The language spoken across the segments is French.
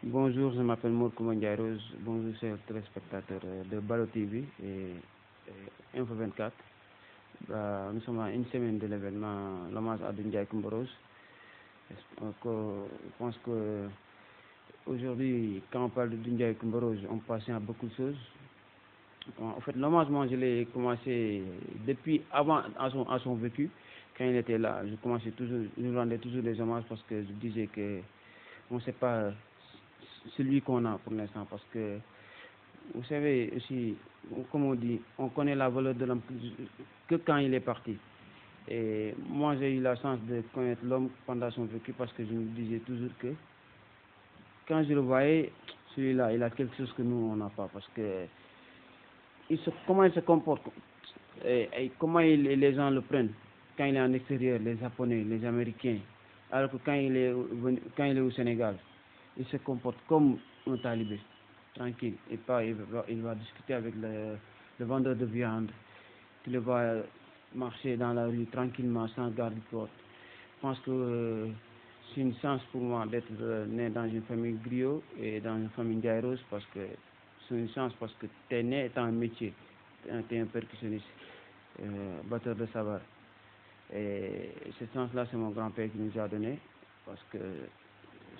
Bonjour, je m'appelle Mourkouma Rose. Bonjour, chers téléspectateurs de Balo TV et Info 24. Nous sommes à une semaine de l'événement l'hommage à Doudou Ndiaye Coumba Rose. Je pense que aujourd'hui, quand on parle de Doudou Ndiaye Coumba Rose, on passe à beaucoup de choses. En fait, l'hommage, moi, je l'ai commencé depuis avant à son vécu. Quand il était là, je rendais toujours des hommages parce que je disais que on ne sait pas celui qu'on a pour l'instant. Parce que, vous savez, aussi, comme on dit, on connaît la valeur de l'homme que quand il est parti. Et moi, j'ai eu la chance de connaître l'homme pendant son vécu parce que je me disais toujours que quand je le voyais, celui-là, il a quelque chose que nous, on n'a pas. Parce que comment il se comporte et comment les gens le prennent quand il est en extérieur, les Japonais, les Américains, alors que quand il est au Sénégal, il se comporte comme un talibé, tranquille, et pas il va discuter avec le vendeur de viande, il va marcher dans la rue tranquillement, sans garde-côte. Je pense que c'est une chance pour moi d'être né dans une famille griot et dans une famille Ndiaye Rose, parce que c'est une chance parce que tu es né étant un métier, tu es un percussionniste, batteur de sabar. Et cette chance-là, c'est mon grand-père qui nous a donné, parce que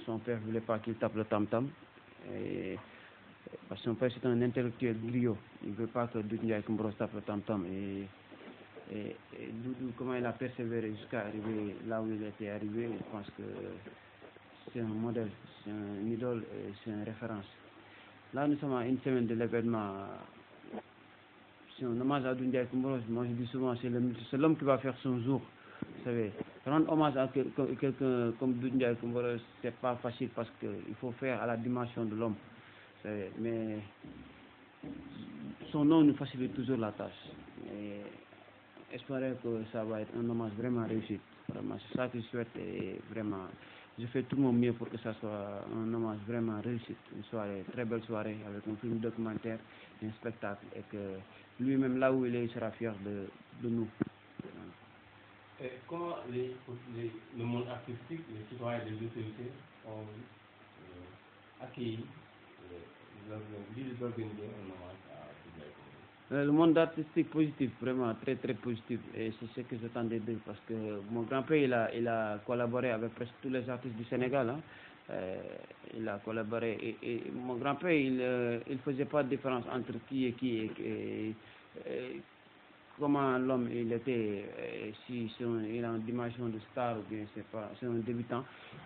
son père ne voulait pas qu'il tape le tam-tam. Parce que son père, c'est un intellectuel griot. Il ne veut pas que Doudou Ndiaye Coumba Rose tape le tam-tam. Et Doudou, comment il a persévéré jusqu'à arriver là où il était arrivé, je pense que c'est un modèle, c'est un idole, c'est une référence. Là, nous sommes à une semaine de l'événement. C'est un hommage à Doudou Ndiaye Coumba Rose. Moi, je dis souvent, c'est l'homme qui va faire son jour. Vous savez, rendre hommage à quelqu'un comme Doudou Ndiaye Coumba Rose, c'est pas facile parce qu'il faut faire à la dimension de l'homme. Mais son nom nous facilite toujours la tâche. Et espérons que ça va être un hommage vraiment réussi. Vraiment, c'est ça que je souhaite et vraiment, je fais tout mon mieux pour que ça soit un hommage vraiment réussi. Une soirée, très belle soirée avec un film documentaire, un spectacle et que lui-même là où il est, il sera fier de nous. Et comment le monde artistique, les citoyens des autorités ont accueilli l'idée d'organiser un hommage à Doudou Ndiaye Coumba Rose? Le monde artistique positif, vraiment très très positif. Et c'est ce que j'attendais d'eux parce que mon grand-père, il a collaboré avec presque tous les artistes du Sénégal. Hein. Il a collaboré et mon grand-père, il faisait pas de différence entre qui et qui et comment l'homme il était, si il a une dimension de star ou bien c'est un débutant.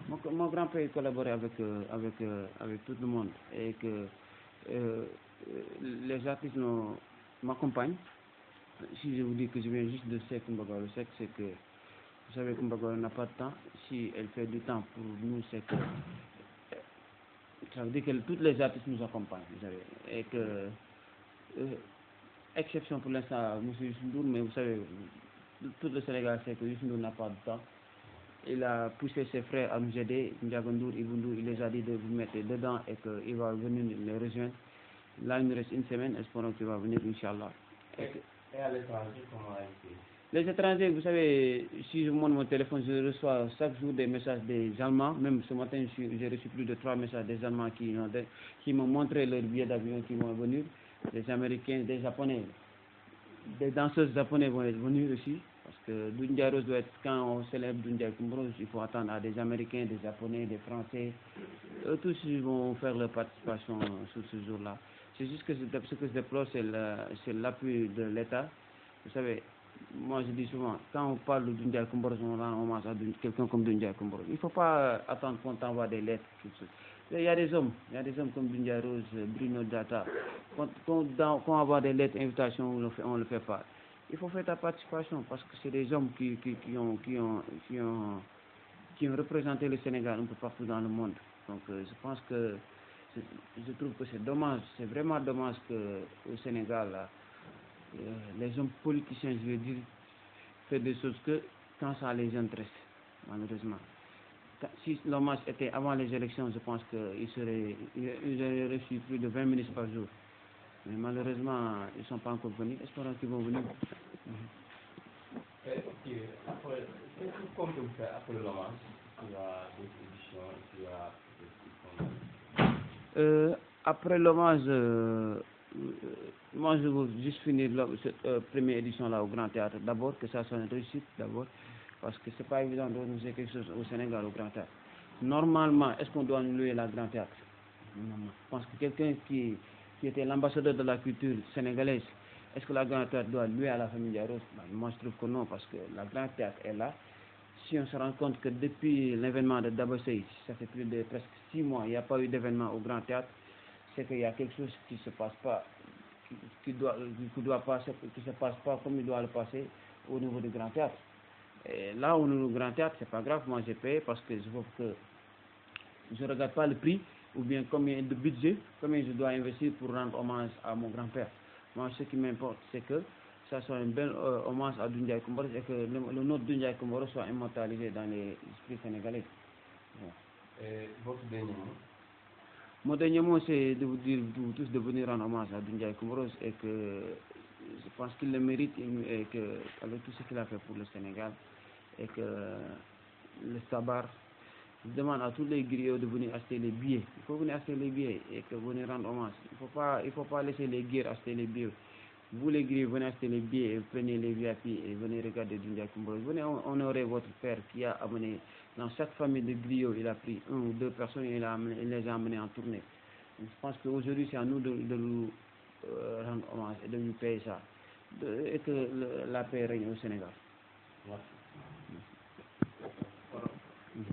Mon grand-père collaborait avec tout le monde et que les artistes m'accompagnent. Si je vous dis que je viens juste de Seck Coumba Gawlo Seck, c'est que vous savez Coumba Gawlo n'a pas de temps. Si elle fait du temps pour nous, c'est que ça veut dire que tous les artistes nous accompagnent, vous savez, et que exception pour l'instant, M. Youssou Ndour, mais vous savez, tout le Sénégal sait que Youssou Ndour n'a pas de temps. Il a poussé ses frères à nous aider, Ndiaga Ndour, Ibou Ndour, il les a dit de vous mettre dedans et qu'il va venir les rejoindre. Là, il nous reste une semaine, espérons qu'il va venir, Inch'Allah. Et à l'étranger, comment a été? Les étrangers, vous savez, si je monte mon téléphone, je reçois chaque jour des messages des Allemands. Même ce matin, j'ai reçu plus de 3 messages des Allemands qui m'ont montré leur billet d'avion qui vont venir. Des Américains, des Japonais. Des danseuses japonais vont être venus aussi. Parce que Doudou Ndiaye Rose doit être, quand on célèbre Doudou Ndiaye Coumba Rose, il faut attendre à des Américains, des Japonais, des Français. Tous ils vont faire leur participation sur ce jour-là. C'est juste que ce que je déplore, c'est l'appui de l'État. Vous savez, moi je dis souvent, quand on parle de Doudou Ndiaye Coumba Rose, on rend hommage à quelqu'un comme Doudou Ndiaye Coumba Rose. Il ne faut pas attendre qu'on t'envoie des lettres. Il y a des hommes comme Doudou Ndiaye Rose, Bruno Diatta. Quand on envoie des lettres, invitations, on ne le fait pas. Il faut faire ta participation parce que c'est des hommes qui ont représenté le Sénégal un peu partout dans le monde. Donc je pense que je trouve que c'est dommage, c'est vraiment dommage qu'au Sénégal, là, les hommes politiciens, je veux dire, font des choses que quand ça les intéresse, malheureusement. Si l'hommage était avant les élections, je pense qu'ils auraient reçu plus de 20 ministres par jour. Mais malheureusement, ils ne sont pas encore venus. Espérons qu'ils vont venir. Ok, après, qu'est-ce qu'on peut faire après l'hommage? Il y a d'autres éditions, il y a Après l'hommage, moi je veux juste finir cette première édition-là au Grand Théâtre. D'abord, que ça soit une réussite, d'abord, parce que c'est pas évident d'organiser quelque chose au Sénégal au Grand Théâtre. Normalement, est-ce qu'on doit nous louer la Grand Théâtre? Non. Je pense que quelqu'un qui était l'ambassadeur de la culture sénégalaise, est-ce que la Grand Théâtre doit louer à la famille Diarros? Moi je trouve que non, parce que la Grand Théâtre est là. Si on se rend compte que depuis l'événement de Dabasey, ça fait plus de presque 6 mois, il n'y a pas eu d'événement au Grand Théâtre, c'est qu'il y a quelque chose qui se passe pas, qui se passe pas comme il doit le passer au niveau du Grand Théâtre. Et là, au niveau du Grand Théâtre, c'est pas grave, moi j'ai payé parce que je vois que je ne regarde pas le prix ou bien combien de budget, combien je dois investir pour rendre hommage à mon grand-père. Moi, ce qui m'importe, c'est que ça soit un bel hommage à Doundiaye Coumbara et que le nom de Doundiaye Coumbara soit immortalisé dans les esprits sénégalais. Bon. Et votre dernier mot? Mon dernier mot, c'est de vous dire tous de venir rendre hommage à Doundiaye Coumbara et que je pense qu'il le mérite et que, avec tout ce qu'il a fait pour le Sénégal et que le sabar. Je demande à tous les griots de venir acheter les billets. Il faut venir acheter les billets et que venir rendre hommage. Il faut pas laisser les guerres acheter les billets. Vous les griots, venez acheter les billets et prenez les VIP et venez regarder Doundiaye Coumbara. Venez honorer votre père qui a amené, dans chaque famille de griots, il a pris 1 ou 2 personnes et il les a amenés en tournée. Donc, je pense qu'aujourd'hui, c'est à nous de nous rendre hommage et de nous payer ça. Et que la paix règne au Sénégal. Merci. Merci.